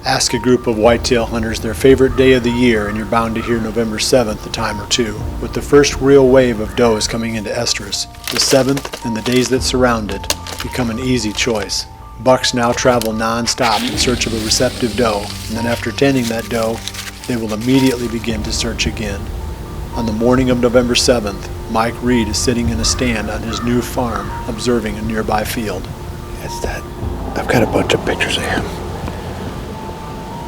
Ask a group of whitetail hunters their favorite day of the year and you're bound to hear November 7th a time or two. With the first real wave of does coming into estrus, the 7th and the days that surround it become an easy choice. Bucks now travel non-stop in search of a receptive doe, and then after tending that doe, they will immediately begin to search again. On the morning of November 7th, Mike Reed is sitting in a stand on his new farm, observing a nearby field. It's that. I've got a bunch of pictures of him.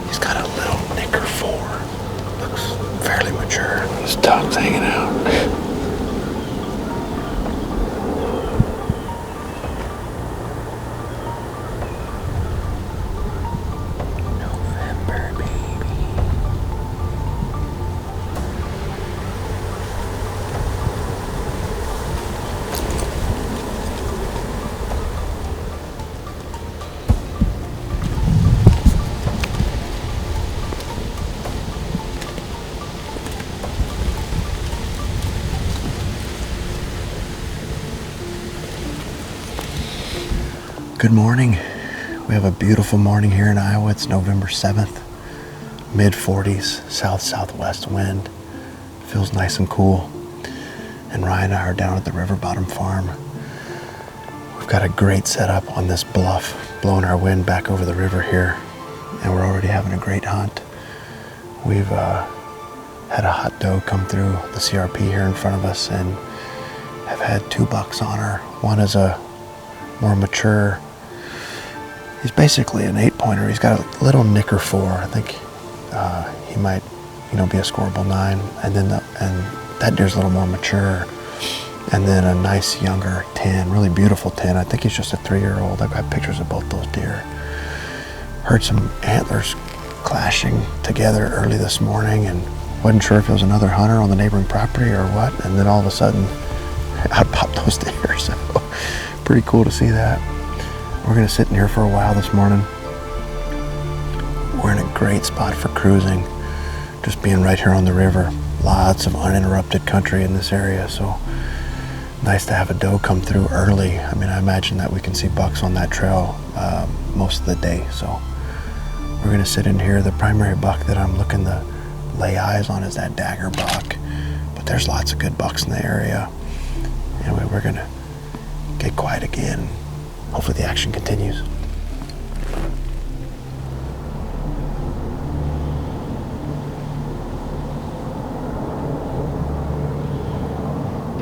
He's got a little Nicker 4. Looks fairly mature. His tongue's hanging out. November, baby. Good morning. We have a beautiful morning here in Iowa. It's November 7th. Mid-40s, south-southwest wind. Feels nice and cool. And Ryan and I are down at the River Bottom Farm. We've got a great setup on this bluff, blowing our wind back over the river here. And we're already having a great hunt. We've had a hot doe come through the CRP here in front of us and have had 2 bucks on her. One is a more mature. He's basically an 8-pointer. He's got a little Nicker 4. I think he might, be a scoreable 9. And then that deer's a little more mature. And then a nice younger 10, really beautiful 10. I think he's just a 3-year-old. I've got pictures of both those deer. Heard some antlers clashing together early this morning, and wasn't sure if it was another hunter on the neighboring property or what. And then all of a sudden, out popped those deer. So pretty cool to see that. We're going to sit in here for a while this morning. We're in a great spot for cruising, just being right here on the river. Lots of uninterrupted country in this area, so nice to have a doe come through early. I mean, I imagine that we can see bucks on that trail most of the day, so we're going to sit in here. The primary buck that I'm looking to lay eyes on is that dagger buck, but there's lots of good bucks in the area. Anyway, we're going to get quiet again. Hopefully the action continues.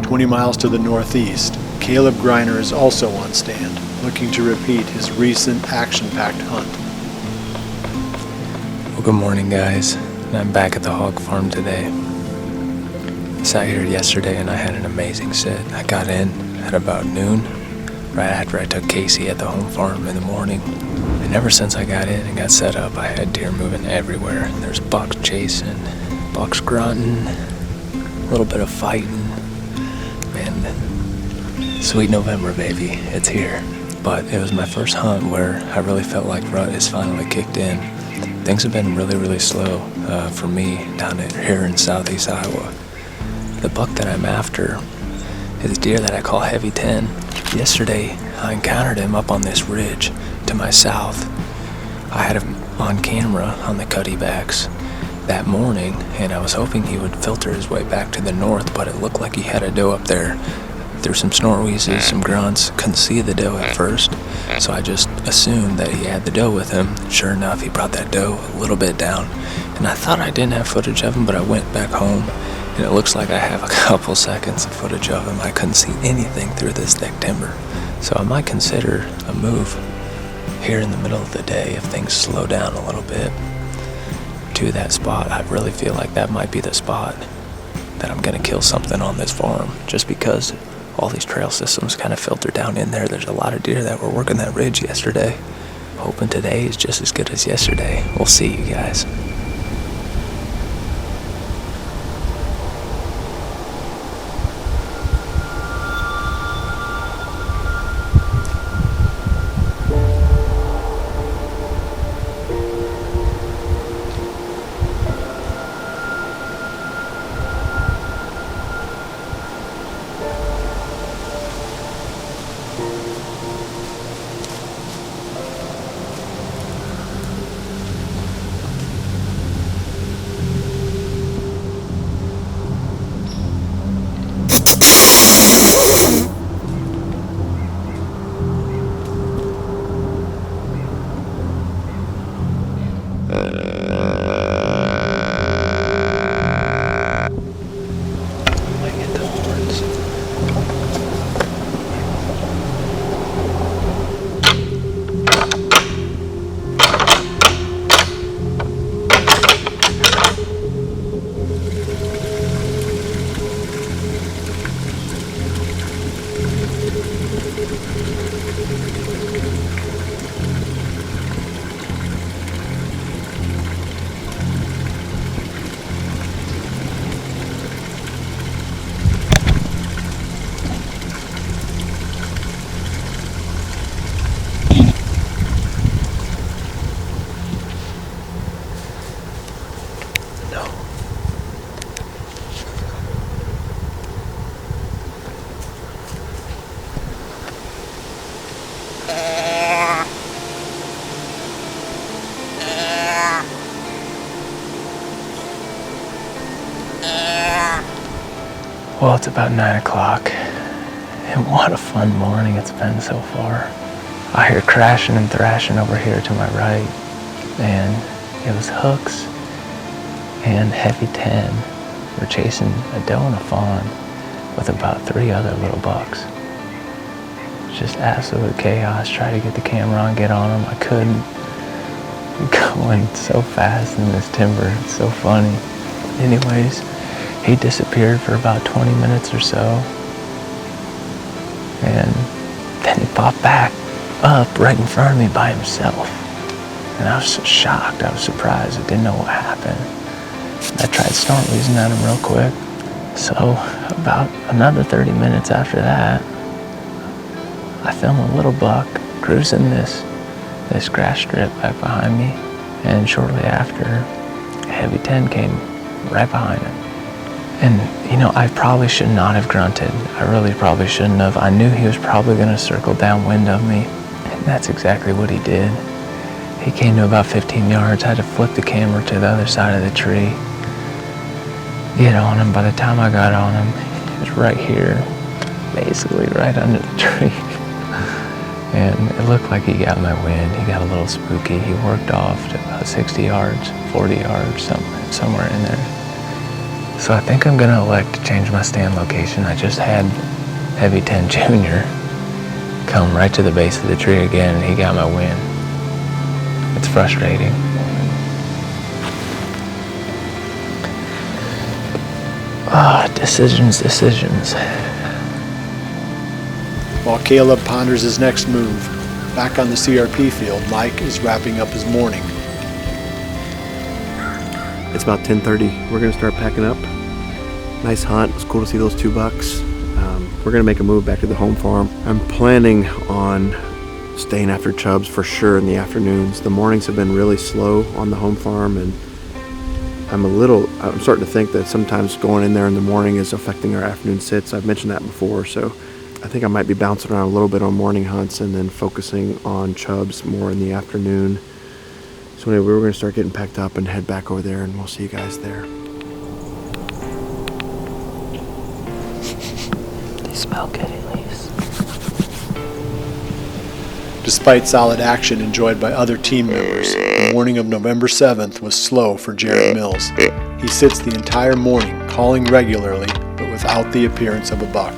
"20 miles to the northeast, Kaleb Greiner is also on stand, looking to repeat his recent action-packed hunt. Well, good morning, guys. I'm back at the hog farm today. I sat here yesterday and I had an amazing sit. I got in at about noon, right after I took Casey at the home farm in the morning. And ever since I got in and got set up, I had deer moving everywhere. There's bucks chasing, bucks grunting, a little bit of fighting. Man, sweet November, baby, it's here. But it was my first hunt where I really felt like rut has finally kicked in. Things have been really, really slow for me down here in southeast Iowa. The buck that I'm after is a deer that I call Heavy 10. Yesterday, I encountered him up on this ridge to my south. I had him on camera on the cuttybacks that morning, and I was hoping he would filter his way back to the north, but it looked like he had a doe up there. Through some snort wheezes, some grunts, couldn't see the doe at first, so I just assumed that he had the doe with him. Sure enough, he brought that doe a little bit down, and I thought I didn't have footage of him, but I went back home, and it looks like I have a couple seconds of footage of him. I couldn't see anything through this thick timber, so I might consider a move here in the middle of the day if things slow down a little bit to that spot. I really feel like that might be the spot that I'm gonna kill something on this farm, just because all these trail systems kind of filter down in there. There's a lot of deer that were working that ridge yesterday. Hoping today is just as good as yesterday. We'll see, you guys. Well, it's about 9 o'clock, and what a fun morning it's been so far. I hear crashing and thrashing over here to my right, and it was hooks and heavy 10. We're chasing a doe and a fawn with about 3 other little bucks. Just absolute chaos. Try to get the camera on, get on them. I couldn't. Going so fast in this timber. It's so funny. Anyways, he disappeared for about 20 minutes or so. And then he popped back up right in front of me by himself. And I was so shocked. I was surprised. I didn't know what happened. I tried start losing at him real quick. So about another 30 minutes after that, I filmed a little buck cruising this grass strip back behind me, and shortly after, a heavy 10 came right behind him. And I probably should not have grunted. I really probably shouldn't have. I knew he was probably going to circle downwind of me, and that's exactly what he did. He came to about 15 yards. I had to flip the camera to the other side of the tree, get on him. By the time I got on him, he was right here, basically right under the tree. And it looked like he got my wind. He got a little spooky. He worked off to about 60 yards, 40 yards, somewhere in there. So I think I'm going to elect to change my stand location. I just had Heavy 10 Jr. come right to the base of the tree again, and he got my wind. It's frustrating. Decisions. While Kaleb ponders his next move, back on the CRP field, Mike is wrapping up his morning. It's about 10:30. We're gonna start packing up. Nice hunt. It's cool to see those 2 bucks. We're gonna make a move back to the home farm. I'm planning on staying after Chubbs for sure in the afternoons. The mornings have been really slow on the home farm, and I'm starting to think that sometimes going in there in the morning is affecting our afternoon sits. I've mentioned that before, so I think I might be bouncing around a little bit on morning hunts and then focusing on Chubbs more in the afternoon. So anyway, we're going to start getting packed up and head back over there, and we'll see you guys there. They smell good at least. Despite solid action enjoyed by other team members, the morning of November 7th was slow for Jared Mills. He sits the entire morning, calling regularly, but without the appearance of a buck.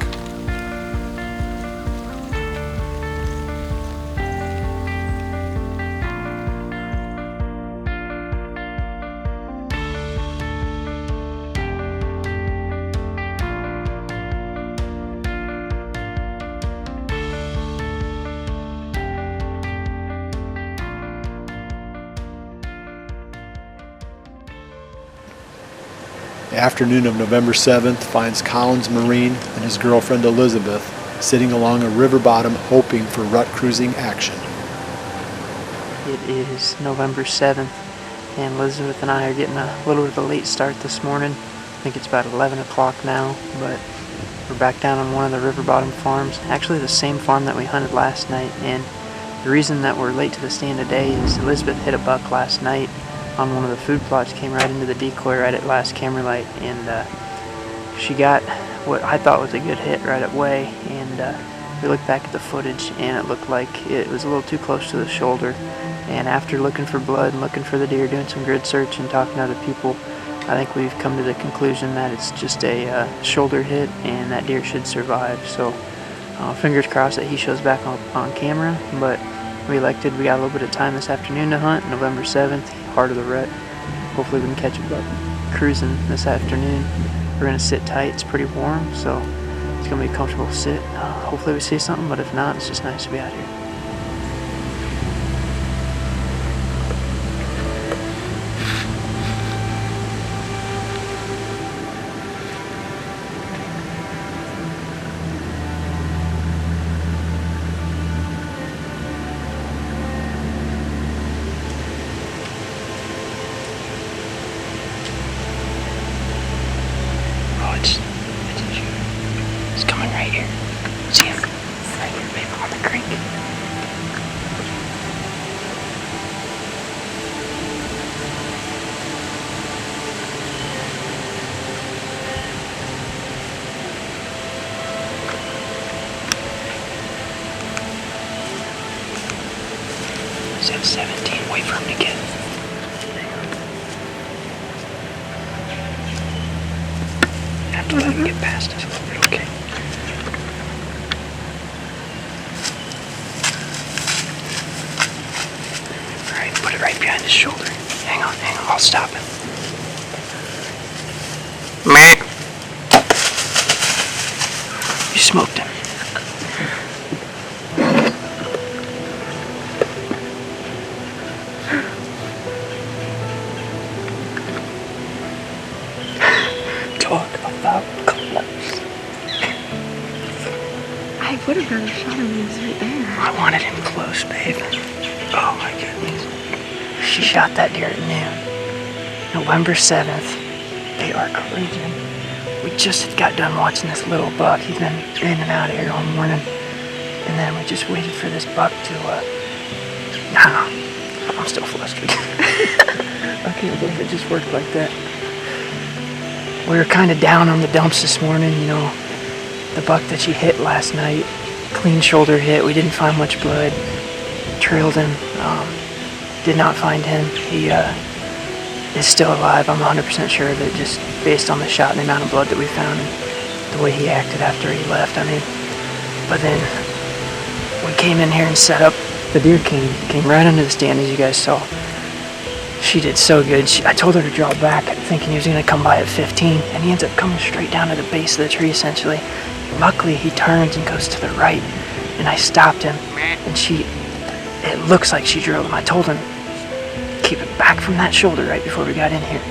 The afternoon of November 7th finds Collins Marine and his girlfriend Elizabeth sitting along a river bottom hoping for rut cruising action. It is November 7th, and Elizabeth and I are getting a little bit of a late start this morning. I think it's about 11 o'clock now, but we're back down on one of the river bottom farms, actually the same farm that we hunted last night. And the reason that we're late to the stand today is Elizabeth hit a buck last night on one of the food plots, came right into the decoy right at last camera light, and she got what I thought was a good hit right away. And we looked back at the footage, and it looked like it was a little too close to the shoulder. And after looking for blood and looking for the deer, doing some grid search and talking to other people, I think we've come to the conclusion that it's just a shoulder hit, and that deer should survive. So fingers crossed that he shows back on camera. But we got a little bit of time this afternoon to hunt, November 7th, heart of the rut. Hopefully we can catch a buck cruising this afternoon. We're going to sit tight. It's pretty warm, so it's going to be a comfortable sit. Hopefully we see something, but if not, it's just nice to be out here. It's coming right here. See him? Right here, babe, on the creek. He's at 17. Wait for him to get. Have to let him get past us a little bit, okay? Alright, put it right behind his shoulder. Hang on, I'll stop him. Meh. You smoked him. Talk about close. I would have rather shot him when he was right there. I wanted him close, babe. Oh my goodness. She shot that deer at noon. November 7th. They are cruising. We just got done watching this little buck. He's been in and out of here all morning. And then we just waited for this buck to, I'm still flustered. I can't believe it just worked like that. We were kind of down on the dumps this morning, you know. The buck that she hit last night, clean shoulder hit. We didn't find much blood. Trailed him. Did not find him. He is still alive. I'm 100% sure of it, just based on the shot and the amount of blood that we found and the way he acted after he left. I mean, but then we came in here and set up. The deer came right under the stand, as you guys saw. She did so good. I told her to draw back, thinking he was going to come by at 15, and he ends up coming straight down to the base of the tree, essentially. Luckily, he turns and goes to the right, and I stopped him, and it looks like she drilled him. I told him, keep it back from that shoulder right before we got in here,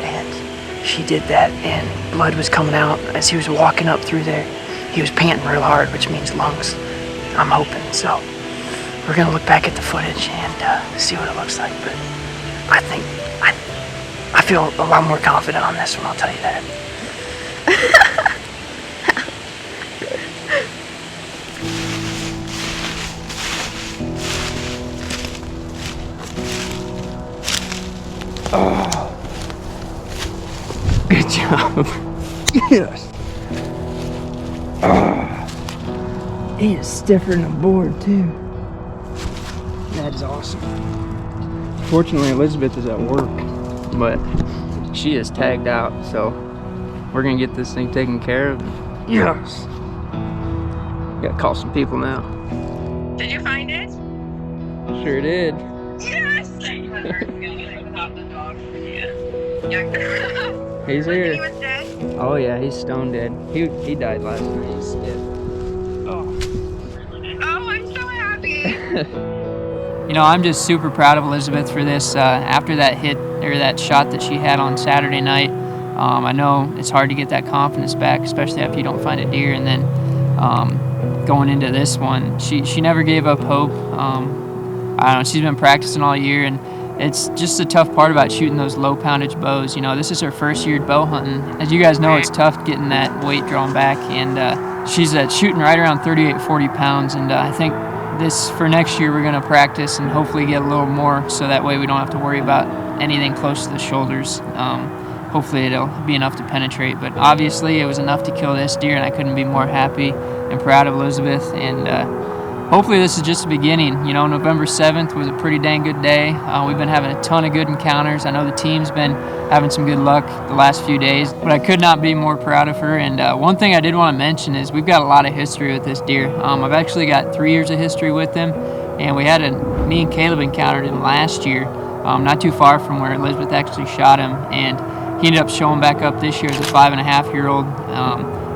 and she did that, and blood was coming out as he was walking up through there. He was panting real hard, which means lungs, I'm hoping. So we're going to look back at the footage and see what it looks like, but I think I feel a lot more confident on this one, I'll tell you that. Oh, good job. Yes. He is stiffer than a board too. That is awesome. Fortunately, Elizabeth is at work, but she is tagged out, so we're gonna get this thing taken care of. Yes. Gotta call some people now. Did you find it? Sure did. Yes! He's here. He was dead? Oh yeah, he's stone dead. He died last night. He's stiff. Oh. Oh, I'm so happy. You know, I'm just super proud of Elizabeth for this. After that hit, or that shot that she had on Saturday night, I know it's hard to get that confidence back, especially after you don't find a deer. And then going into this one, she never gave up hope. I don't know, she's been practicing all year, and it's just a tough part about shooting those low poundage bows. You know, this is her first year bow hunting. As you guys know, it's tough getting that weight drawn back, and she's shooting right around 38, 40 pounds, and I think this for next year we're going to practice and hopefully get a little more, so that way we don't have to worry about anything close to the shoulders. Hopefully it'll be enough to penetrate, but obviously it was enough to kill this deer, and I couldn't be more happy and proud of Elizabeth. And hopefully this is just the beginning. You know, November 7th was a pretty dang good day. We've been having a ton of good encounters. I know the team's been having some good luck the last few days, but I could not be more proud of her. And one thing I did want to mention is we've got a lot of history with this deer. I've actually got 3 years of history with him, and me and Kaleb encountered him last year, not too far from where Elizabeth actually shot him, and he ended up showing back up this year as a 5.5-year-old.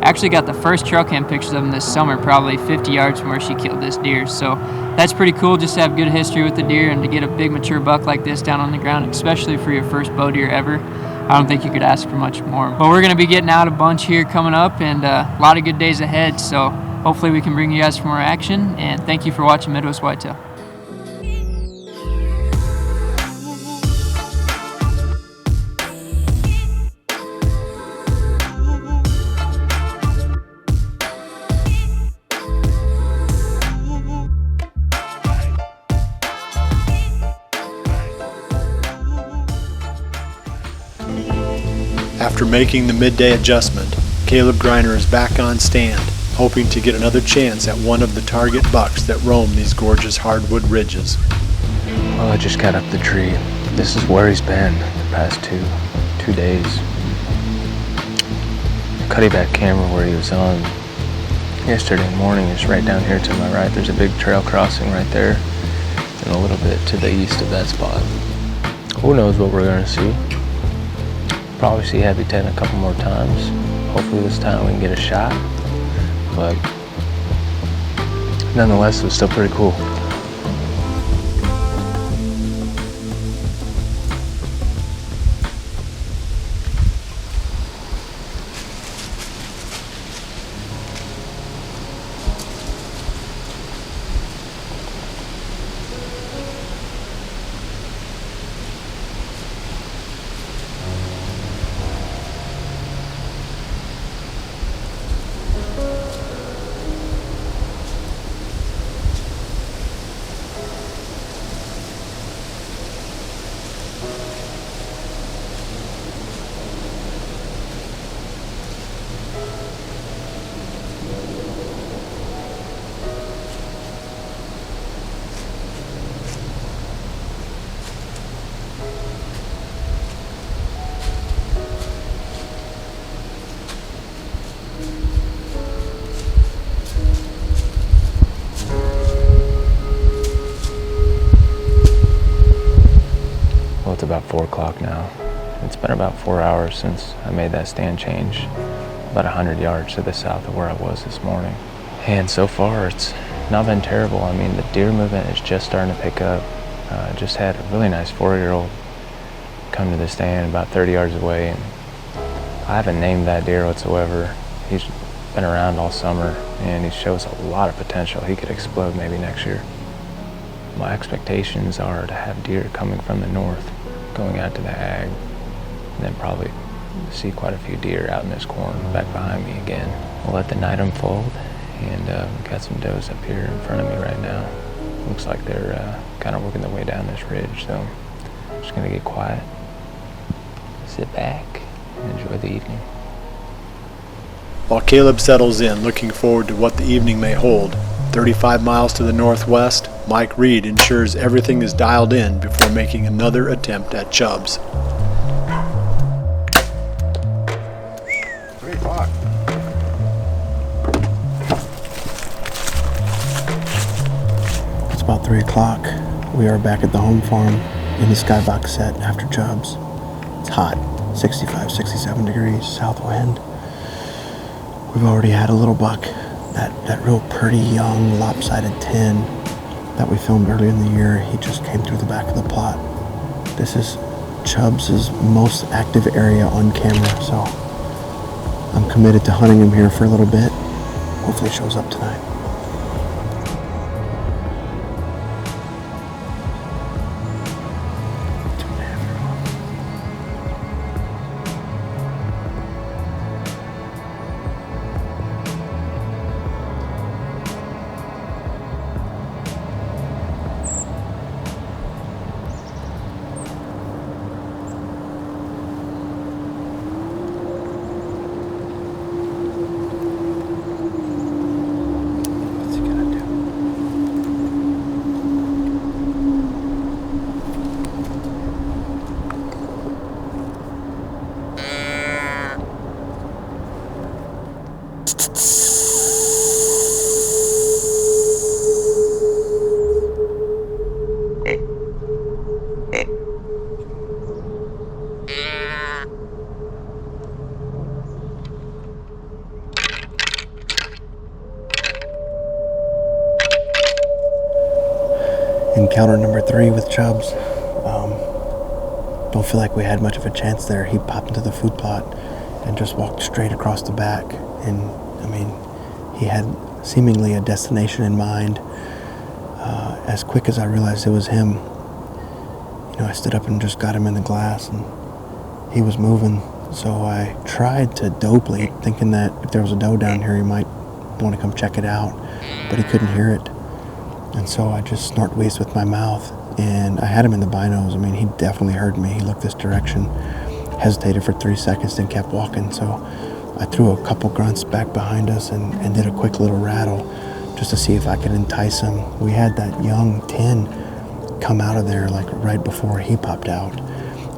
Actually got the first trail cam pictures of him this summer, probably 50 yards from where she killed this deer. So that's pretty cool, just to have good history with the deer and to get a big mature buck like this down on the ground, especially for your first bow deer ever. I don't think you could ask for much more. But we're going to be getting out a bunch here coming up, and a lot of good days ahead. So hopefully we can bring you guys some more action, and thank you for watching Midwest Whitetail. After making the midday adjustment, Kaleb Greiner is back on stand, hoping to get another chance at one of the target bucks that roam these gorgeous hardwood ridges. Well, I just got up the tree. This is where he's been the past two days. The cutty back camera where he was on yesterday morning is right down here to my right. There's a big trail crossing right there and a little bit to the east of that spot. Who knows what we're gonna see. Probably see Heavy 10 a couple more times. Hopefully this time we can get a shot. But nonetheless, it was still pretty cool. It's about 4 o'clock now. It's been about 4 hours since I made that stand change, about 100 yards to the south of where I was this morning. And so far, it's not been terrible. I mean, the deer movement is just starting to pick up. I just had a really nice 4-year-old come to the stand about 30 yards away, and I haven't named that deer whatsoever. He's been around all summer, and he shows a lot of potential. He could explode maybe next year. My expectations are to have deer coming from the north, going out to the ag, and then probably see quite a few deer out in this corn back behind me again. We'll let the night unfold, and we've got some does up here in front of me right now. Looks like they're kind of working their way down this ridge, so I'm just gonna get quiet, sit back, and enjoy the evening. While Kaleb settles in, looking forward to what the evening may hold, 35 miles to the northwest, Mike Reed ensures everything is dialed in before making another attempt at Chubbs. 3 o'clock. It's about 3 o'clock. We are back at the home farm in the skybox set after Chubbs. It's hot, 65, 67 degrees, south wind. We've already had a little buck, that real pretty young lopsided 10 that we filmed earlier in the year. He just came through the back of the plot. This is Chubbs' most active area on camera, so I'm committed to hunting him here for a little bit. Hopefully he shows up tonight. Encounter number 3 with Chubbs. Don't feel like we had much of a chance there. He popped into the food plot and just walked straight across the back. And I mean, he had seemingly a destination in mind. As quick as I realized it was him, I stood up and just got him in the glass, and he was moving. So I tried to doe bleed, thinking that if there was a doe down here, he might want to come check it out, but he couldn't hear it. And so I just snort wheezed with my mouth, and I had him in the binos. I mean, he definitely heard me. He looked this direction, hesitated for 3 seconds, then kept walking. So I threw a couple grunts back behind us and did a quick little rattle just to see if I could entice him. We had that young 10 come out of there like right before he popped out.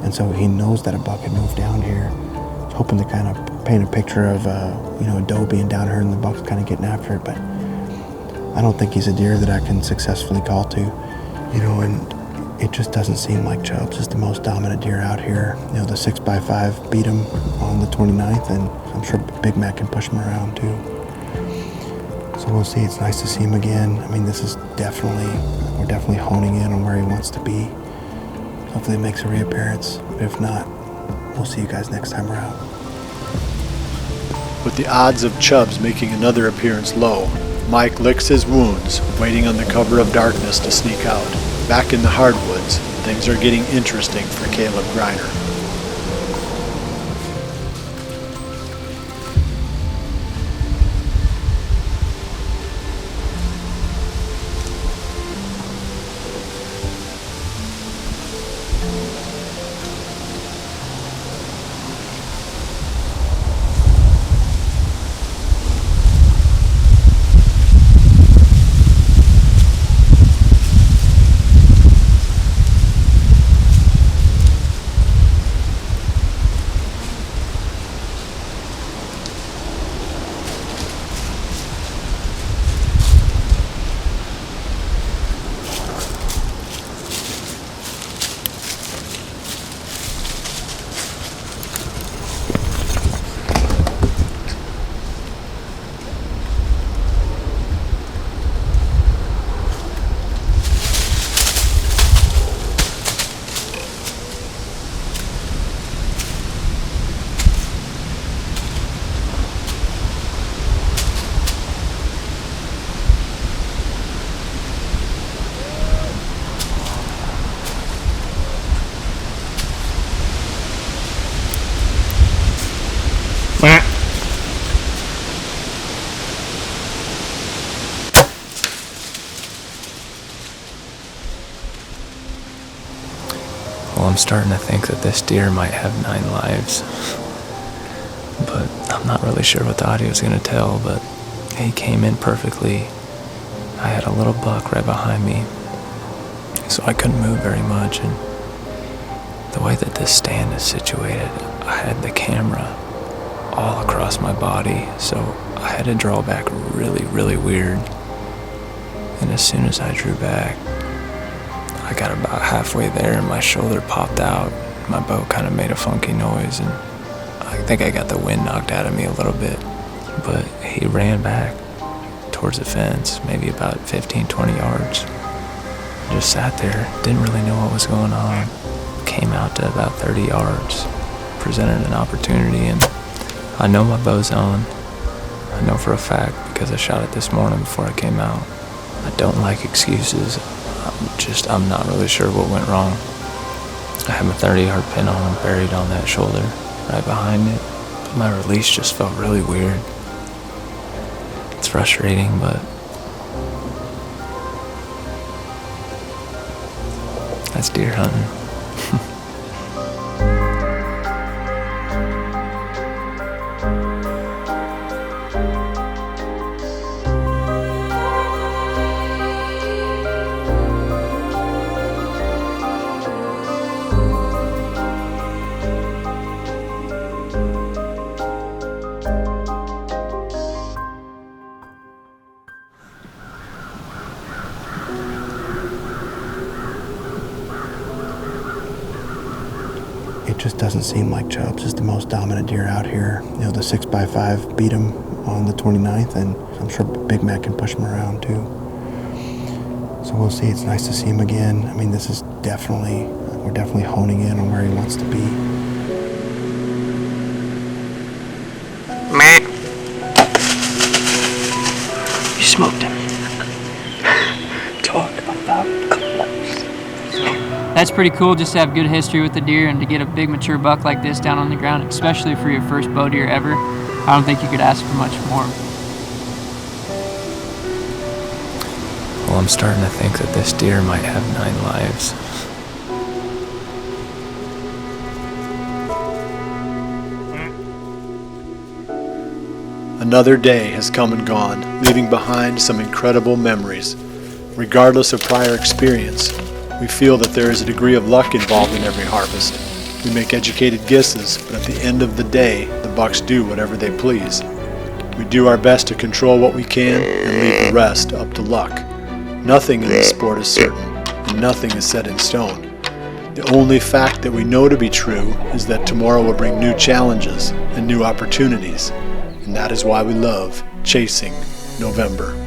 And so he knows that a buck had moved down here. He's hoping to kind of paint a picture of, a doe being down here and the buck's kind of getting after it, but I don't think he's a deer that I can successfully call to, and it just doesn't seem like Chubbs is the most dominant deer out here. The 6x5 beat him on the 29th, and I'm sure Big Mac can push him around too. So we'll see. It's nice to see him again. I mean, we're definitely honing in on where he wants to be. Hopefully it makes a reappearance, but if not, we'll see you guys next time we're out. With the odds of Chubbs making another appearance low, Mike licks his wounds, waiting on the cover of darkness to sneak out. Back in the hardwoods, things are getting interesting for Kaleb Greiner. Well, I'm starting to think that this deer might have 9 lives, but I'm not really sure what the audio is going to tell, but he came in perfectly. I had a little buck right behind me, so I couldn't move very much, and the way that this stand is situated, I had the camera all across my body, so I had to draw back really, really weird, and as soon as I drew back, I got about halfway there and my shoulder popped out. My bow kind of made a funky noise, and I think I got the wind knocked out of me a little bit. But he ran back towards the fence, maybe about 15, 20 yards. Just sat there, didn't really know what was going on. Came out to about 30 yards, presented an opportunity, and I know my bow's on. I know for a fact because I shot it this morning before I came out. I don't like excuses. I'm not really sure what went wrong. I had my 30-yard pin on and buried on that shoulder right behind it, but my release just felt really weird. It's frustrating, but that's deer hunting. It just doesn't seem like Chubbs is the most dominant deer out here. The 6x5 beat him on the 29th, and I'm sure Big Mac can push him around too. So we'll see. It's nice to see him again. I mean, we're definitely honing in on where he wants to be. You smoked him. Talk about close. That's pretty cool just to have good history with the deer and to get a big mature buck like this down on the ground, especially for your first bow deer ever. I don't think you could ask for much more. Well, I'm starting to think that this deer might have 9 lives. Another day has come and gone, leaving behind some incredible memories. Regardless of prior experience, We feel that there is a degree of luck involved in every harvest. We make educated guesses, but at the end of the day, the bucks do whatever they please. We do our best to control what we can and leave the rest up to luck. Nothing in this sport is certain, and nothing is set in stone. The only fact that we know to be true is that tomorrow will bring new challenges and new opportunities, and that is why we love chasing November.